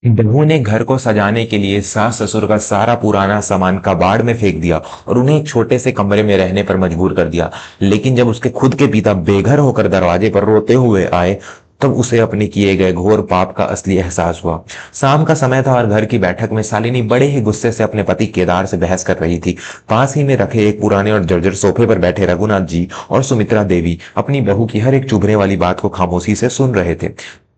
बहू ने घर को सजाने के लिए सास ससुर का सारा पुराना सामान कबाड़ में फेंक दिया और उन्हें एक छोटे से कमरे में रहने पर मजबूर कर दिया। लेकिन जब उसके खुद के पिता बेघर होकर दरवाजे पर रोते हुए आए, तब उसे अपने किए गए घोर पाप का असली एहसास हुआ। शाम का समय था और घर की बैठक में शालिनी बड़े ही गुस्से से अपने पति केदार से बहस कर रही थी। पास ही में रखे एक पुराने और जर्जर सोफे पर बैठे रघुनाथ जी और सुमित्रा देवी अपनी बहू की हर एक चुभने वाली बात को खामोशी से सुन रहे थे।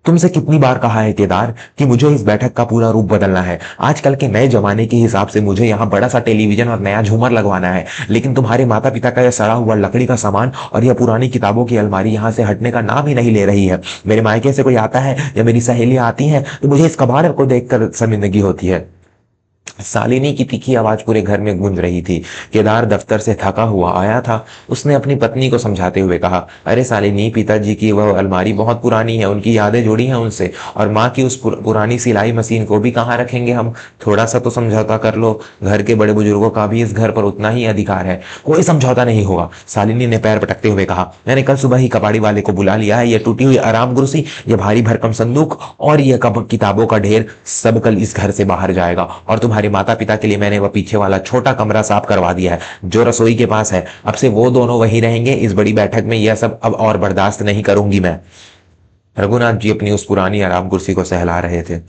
तुमसे कितनी बार कहा है केदार कि मुझे इस बैठक का पूरा रूप बदलना है। आजकल के नए जमाने के हिसाब से मुझे यहाँ बड़ा सा टेलीविजन और नया झूमर लगवाना है, लेकिन तुम्हारे माता पिता का यह सड़ा हुआ लकड़ी का सामान और यह पुरानी किताबों की अलमारी यहाँ से हटने का नाम ही नहीं ले रही है। मेरे मायके से कोई आता है या मेरी सहेलियां आती हैं तो मुझे इस कबाड़ को देखकर शर्मिंदगी होती है। शालिनी की तीखी आवाज पूरे घर में गूंज रही थी। केदार दफ्तर से थका हुआ आया था। उसने अपनी पत्नी को समझाते हुए कहा, अरे शालिनी, पिताजी की वह अलमारी बहुत पुरानी है, उनकी यादें जुड़ी हैं उनसे, और माँ की उस पुरानी सिलाई मशीन को भी कहाँ रखेंगे हम। थोड़ा सा तो समझौता कर लो। घर के बड़े बुजुर्गों का भी इस घर पर उतना ही अधिकार है। कोई समझौता नहीं होगा, शालिनी ने पैर पटकते हुए कहा। मैंने कल सुबह ही कबाड़ी वाले को बुला लिया है। यह टूटी हुई आराम कुर्सी, यह भारी भरकम संदूक और यह किताबों का ढेर सब कल इस घर से बाहर जाएगा। और तुम्हारे माता पिता के लिए मैंने वह पीछे वाला छोटा कमरा साफ करवा दिया है जो रसोई के पास है। अब से वो दोनों वहीं रहेंगे। इस बड़ी बैठक में यह सब अब और बर्दाश्त नहीं करूंगी मैं। रघुनाथ जी अपनी उस पुरानी आराम कुर्सी को सहला रहे थे।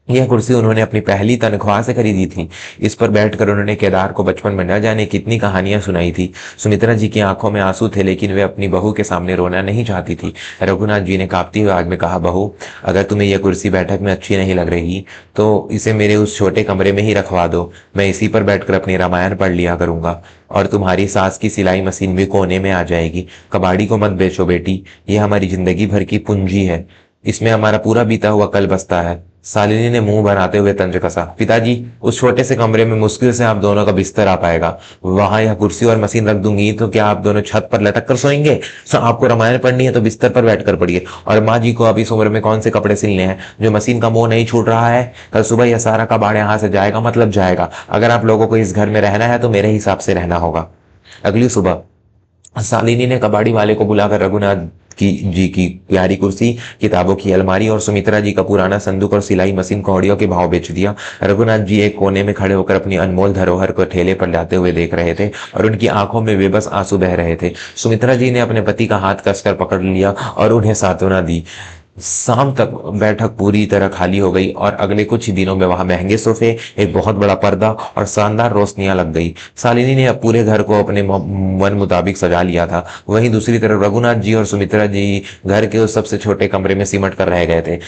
यह कुर्सी उन्होंने अपनी पहली तनख्वाह से खरीदी थी। इस पर बैठकर उन्होंने केदार को बचपन में न जाने कितनी कहानियां सुनाई थी। सुमित्रा जी की आंखों में आंसू थे, लेकिन वे अपनी बहू के सामने रोना नहीं चाहती थी। रघुनाथ जी ने कांपती हुई आवाज में कहा, बहू, अगर तुम्हें यह कुर्सी बैठक में अच्छी नहीं लग रही तो इसे मेरे उस छोटे कमरे में ही रखवा दो। मैं इसी पर बैठकर अपनी रामायण पढ़ लिया करूंगा, और तुम्हारी सास की सिलाई मशीन भी कोने में आ जाएगी। कबाड़ी को मत बेचो बेटी, यह हमारी जिंदगी भर की पूंजी है। इसमें हमारा पूरा बीता हुआ कल बसता है। शालिनी ने मुंह बनाते हुए तंज कसा। पिताजी, उस छोटे से कमरे में मुश्किल से आप दोनों का बिस्तर आ पाएगा। वहां यह कुर्सी और मशीन रख दूंगी तो क्या आप दोनों छत पर लटक कर सोएंगे? आपको रामायण पढ़नी है तो बिस्तर पर बैठकर पढ़िए। और माँ जी को अब इस उम्र में कौन से कपड़े सिलने हैं? जो मशीन का मोह नहीं छूट रहा है, कल सुबह यह सारा कबाड़ यहाँ से जाएगा, मतलब जाएगा। अगर आप लोगों को इस घर में रहना है तो मेरे हिसाब से रहना होगा। अगली सुबह शालिनी ने कबाड़ी वाले को बुलाकर रघुनाथ की प्यारी कुर्सी, किताबों की अलमारी और सुमित्रा जी का पुराना संदूक और सिलाई मशीन कौड़ियों के भाव बेच दिया। रघुनाथ जी एक कोने में खड़े होकर अपनी अनमोल धरोहर को ठेले पर लाते हुए देख रहे थे और उनकी आंखों में बेबस आंसू बह रहे थे। सुमित्रा जी ने अपने पति का हाथ कसकर पकड़ लिया और उन्हें सांत्वना दी। शाम तक बैठक पूरी तरह खाली हो गई और अगले कुछ ही दिनों में वहां महंगे सोफे, एक बहुत बड़ा पर्दा और शानदार रोशनियां लग गई। शालिनी ने अब पूरे घर को अपने मन मुताबिक सजा लिया था। वहीं दूसरी तरफ रघुनाथ जी और सुमित्रा जी घर के उस सबसे छोटे कमरे में सिमट कर रह गए थे।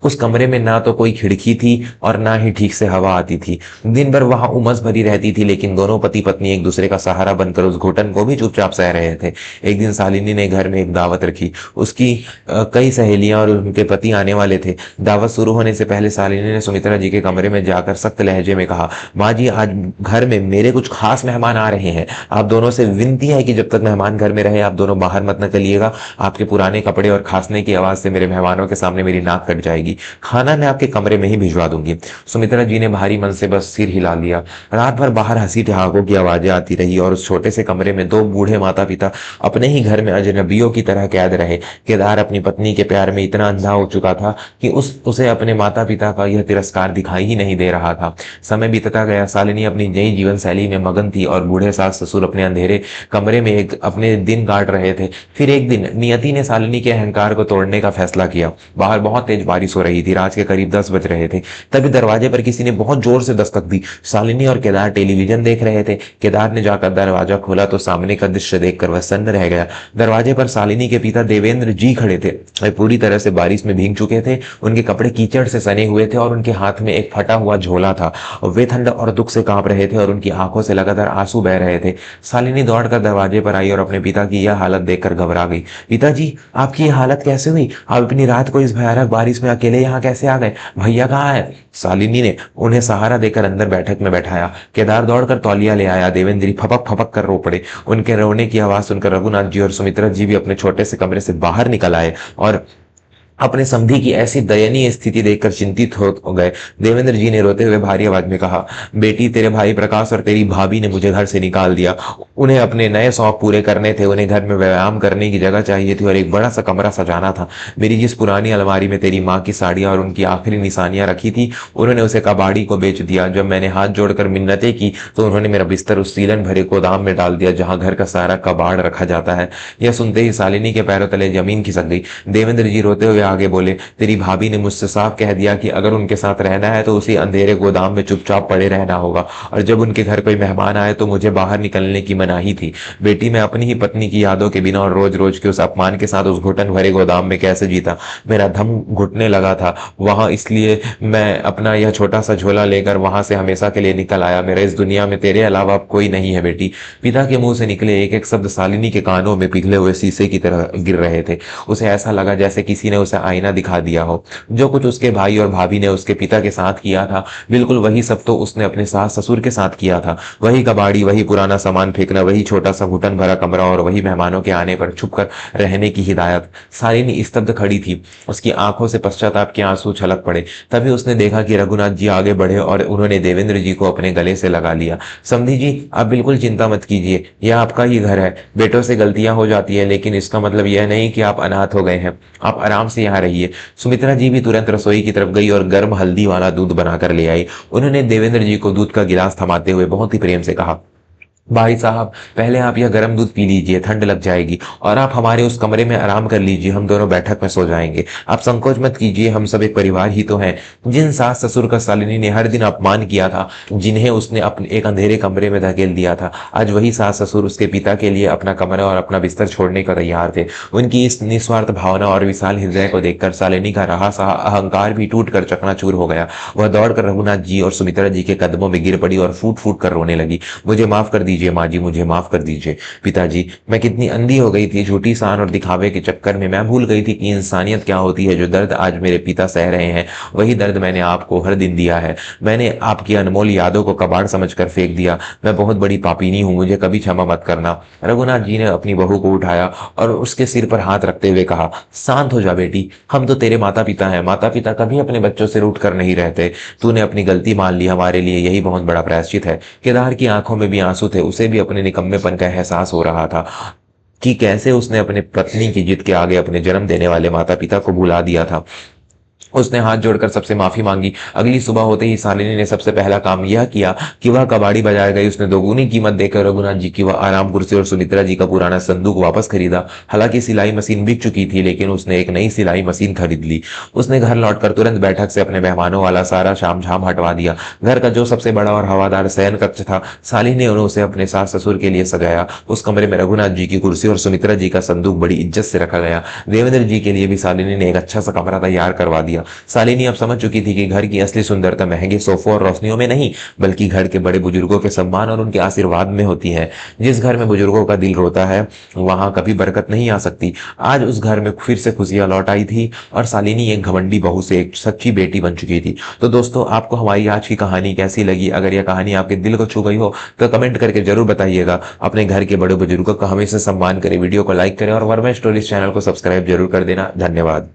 उस कमरे में ना तो कोई खिड़की थी और ना ही ठीक से हवा आती थी। दिन भर वहां उमस भरी रहती थी, लेकिन दोनों पति पत्नी एक दूसरे का सहारा बनकर उस घुटन को भी चुपचाप सह रहे थे। एक दिन शालिनी ने घर में एक दावत रखी। उसकी कई सहेलियां और उनके पति आने वाले थे। दावत शुरू होने से पहले शालिनी ने सुमित्रा जी के कमरे में जाकर सख्त लहजे में कहा, माँ जी, आज घर में मेरे कुछ खास मेहमान आ रहे हैं। आप दोनों से विनती है कि जब तक मेहमान घर में रहे आप दोनों बाहर मत निकलिएगा। आपके पुराने कपड़े और खांसने की आवाज से मेरे मेहमानों के सामने मेरी नाक कट जाएगी। खाना मैं आपके कमरे में ही भिजवा दूंगी। सुमित्रा जी ने भारी मन से बस सिर हिला लिया। रात भर बाहर हंसी ठहाकों की आवाजें आती रही और उस छोटे से कमरे में दो बूढ़े माता पिता अपने ही घर में अजनबियों की तरह कैद रहे। केदार अपनी पत्नी के प्यार में इतना अंधा हो चुका था कि उसे अपने माता पिता का यह तिरस्कार दिखाई ही नहीं दे रहा था। समय बीतता गया। शालिनी अपनी नई जीवन शैली में मगन थी और बूढ़े सास ससुर अपने अंधेरे कमरे में अपने दिन काट रहे थे। फिर एक दिन नियति ने शालिनी के अहंकार को तोड़ने का फैसला किया। बाहर बहुत तेज बारिश हो रही थी। रात के करीब 10 बज रहे थे। तभी दरवाजे पर किसी ने बहुत जोर से दस्तक दी। शालिनी और केदार टेलीविजन देख रहे थे। केदार ने जाकर दरवाजा खोला तो सामने का दृश्य देखकर वह सन्न रह गया। दरवाजे पर शालिनी के पिता देवेंद्र जी खड़े थे। वे पूरी तरह से बारिश में भीग चुके थे। उनके कपड़े कीचड़ से सने हुए थे और उनके हाथ में एक फटा हुआ झोला था। वे ठंड और दुख से कांप रहे थे और उनकी आंखों से लगातार आंसू बह रहे थे। शालिनी दौड़कर दरवाजे पर आई और अपने पिता की यह हालत देखकर घबरा गई। पिताजी, आपकी यह हालत कैसे हुई? आप इतनी रात को इस भयानक बारिश में अकेले यहाँ कैसे आ गए? भैया कहाँ है? शालिनी ने उन्हें सहारा देकर अंदर बैठक में बैठाया। केदार दौड़कर तौलिया ले आया। देवेंद्री फपक फपक कर रो पड़े। उनके रोने की आवाज सुनकर रघुनाथ जी और सुमित्रा जी भी अपने छोटे से कमरे से बाहर निकल आए और अपने समधी की ऐसी दयनीय स्थिति देखकर चिंतित हो गए। देवेंद्र जी ने रोते हुए भारी आवाज में कहा, बेटी, तेरे भाई प्रकाश और तेरी भाभी ने मुझे घर से निकाल दिया। उन्हें अपने नए शौक पूरे करने थे, उन्हें घर में व्यायाम करने की जगह चाहिए थी और एक बड़ा सा कमरा सजाना था। मेरी जिस पुरानी अलमारी में तेरी माँ की साड़ियाँ और उनकी आखिरी निशानियां रखी थी, उन्होंने उसे कबाड़ी को बेच दिया। जब मैंने हाथ जोड़कर मिन्नतें की तो उन्होंने मेरा बिस्तर उस सीलन भरे गोदाम में डाल दिया जहां घर का सारा कबाड़ रखा जाता है। यह सुनते ही शालिनी के पैरों तले जमीन खिसक गई। देवेंद्र जी रोते हुए आगे बोले, तेरी भाभी ने मुझसे साफ कह दिया कि अगर उनके साथ रहना है तो उसी अंधेरे गोदाम में चुपचाप पड़े रहना होगा, और जब उनके घर कोई मेहमान आए तो मुझे बाहर निकलने की मनाही थी। बेटी, मैं अपनी ही पत्नी की यादों के बिना और रोज रोज के उस अपमान के साथ उस घुटन भरे गोदाम में कैसे जीता। मेरा दम घुटने लगा था वहां, इसलिए मैं अपना यह छोटा सा झोला लेकर वहां से हमेशा के लिए निकल आया। मेरा इस दुनिया में तेरे अलावा अब कोई नहीं है बेटी। पिता के मुंह से निकले एक एक शब्द शालिनी के कानों में पिघले हुए शीशे की तरह गिर रहे थे। उसे ऐसा लगा जैसे किसी ने उसे आईना दिखा दिया हो। जो कुछ उसके भाई और भाभी ने उसके पिता के साथ किया था, बिल्कुल वही सब तो उसने अपने सास ससुर के साथ किया था। वही कबाड़ी, वही पुराना सामान फेंकना, वही छोटा सा घुटन भरा कमरा और वही मेहमानों के आने पर छुपकर रहने की हिदायत। शालिनी स्तब्ध खड़ी थी, उसकी आंखों से पश्चाताप के आंसू छलक पड़े। तभी उसने देखा कि रघुनाथ जी आगे बढ़े और उन्होंने देवेंद्र जी को अपने गले से लगा लिया। समधी जी, आप बिल्कुल चिंता मत कीजिए, यह आपका ही घर है। बेटों से गलतियां हो जाती है, लेकिन इसका मतलब यह नहीं कि आप अनाथ हो गए हैं। आप आराम से यहाँ रहिए। सुमित्रा जी भी तुरंत रसोई की तरफ गई और गर्म हल्दी वाला दूध बनाकर ले आई। उन्होंने देवेंद्र जी को दूध का गिलास थमाते हुए बहुत ही प्रेम से कहा, भाई साहब, पहले आप यह गर्म दूध पी लीजिए, ठंड लग जाएगी, और आप हमारे उस कमरे में आराम कर लीजिए, हम दोनों बैठक में सो जाएंगे। आप संकोच मत कीजिए, हम सब एक परिवार ही तो हैं। जिन सास ससुर का शालिनी ने हर दिन अपमान किया था, जिन्हें उसने अपने एक अंधेरे कमरे में धकेल दिया था, आज वही सास ससुर उसके पिता के लिए अपना कमरा और अपना बिस्तर छोड़ने को तैयार थे। उनकी इस निस्वार्थ भावना और विशाल हृदय को देखकर शालिनी का रहा सहा अहंकार भी टूट कर चकनाचूर हो गया। वह दौड़कर रघुनाथ जी और सुमित्रा जी के कदमों में गिर पड़ी और फूट फूट कर रोने लगी। मुझे माफ कर दीजिए माँ जी, मुझे माफ कर दीजिए। पिताजी, मैं कितनी अंधी हो गई थी, झूठी शान और दिखावे के चक्कर में मैं भूल गई थी कि इंसानियत क्या होती है। जो दर्द आज मेरे पिता सह रहे हैं, वही दर्द मैंने आपको हर दिन दिया है। मैंने आपकी अनमोल यादों को कबाड़ समझकर फेंक दिया। मैं बहुत बड़ी पापीनी हूं, मुझे कभी क्षमा मत करना। रघुनाथ जी ने अपनी बहू को उठाया और उसके सिर पर हाथ रखते हुए कहा, शांत हो जा बेटी, हम तो तेरे माता पिता हैं। माता पिता कभी अपने बच्चों से रूठ कर नहीं रहते। तूने अपनी गलती मान ली, हमारे लिए यही बहुत बड़ा प्रायश्चित है। केदार की आंखों में भी आंसू थे, उसे भी अपने निकम्मेपन का एहसास हो रहा था कि कैसे उसने अपने पत्नी की जिद के आगे अपने जन्म देने वाले माता पिता को भुला दिया था। उसने हाथ जोड़कर सबसे माफी मांगी। अगली सुबह होते ही शालिनी ने सबसे पहला काम यह किया कि वह कबाड़ी बाजार गई। उसने दोगुनी कीमत देकर रघुनाथ जी की वह आराम कुर्सी और सुमित्रा जी का पुराना संदूक वापस खरीदा। हालांकि सिलाई मशीन बिक चुकी थी, लेकिन उसने एक नई सिलाई मशीन खरीद ली। उसने घर लौटकर तुरंत बैठक से अपने मेहमानों वाला सारा शाम झाम हटवा दिया। घर का जो सबसे बड़ा और हवादार शयन कक्ष था, शालिनी ने उसे अपने सास ससुर के लिए सजाया। उस कमरे में रघुनाथ जी की कुर्सी और सुमित्रा जी का संदूक बड़ी इज्जत से रखा गया। देवेंद्र जी के लिए भी शालिनी ने एक अच्छा सा कमरा तैयार करवा दिया। शालिनी अब समझ चुकी थी कि घर की असली सुंदरता महंगे सोफों और रोशनियों में नहीं, बल्कि घर के बड़े बुजुर्गों के सम्मान और उनके आशीर्वाद में होती है। जिस घर में बुजुर्गों का दिल रोता है, वहां कभी बरकत नहीं आ सकती। आज उस घर में फिर से खुशियां लौट आई थी और शालिनी एक घमंडी बहू से एक सच्ची बेटी बन चुकी थी। तो दोस्तों, आपको हमारी आज की कहानी कैसी लगी? अगर यह कहानी आपके दिल को छू गई हो तो कमेंट करके जरूर बताइएगा। अपने घर के बड़े बुजुर्गों का हमेशा सम्मान करें, वीडियो को लाइक करें और वर्मा स्टोरीज चैनल को सब्सक्राइब जरूर कर देना। धन्यवाद।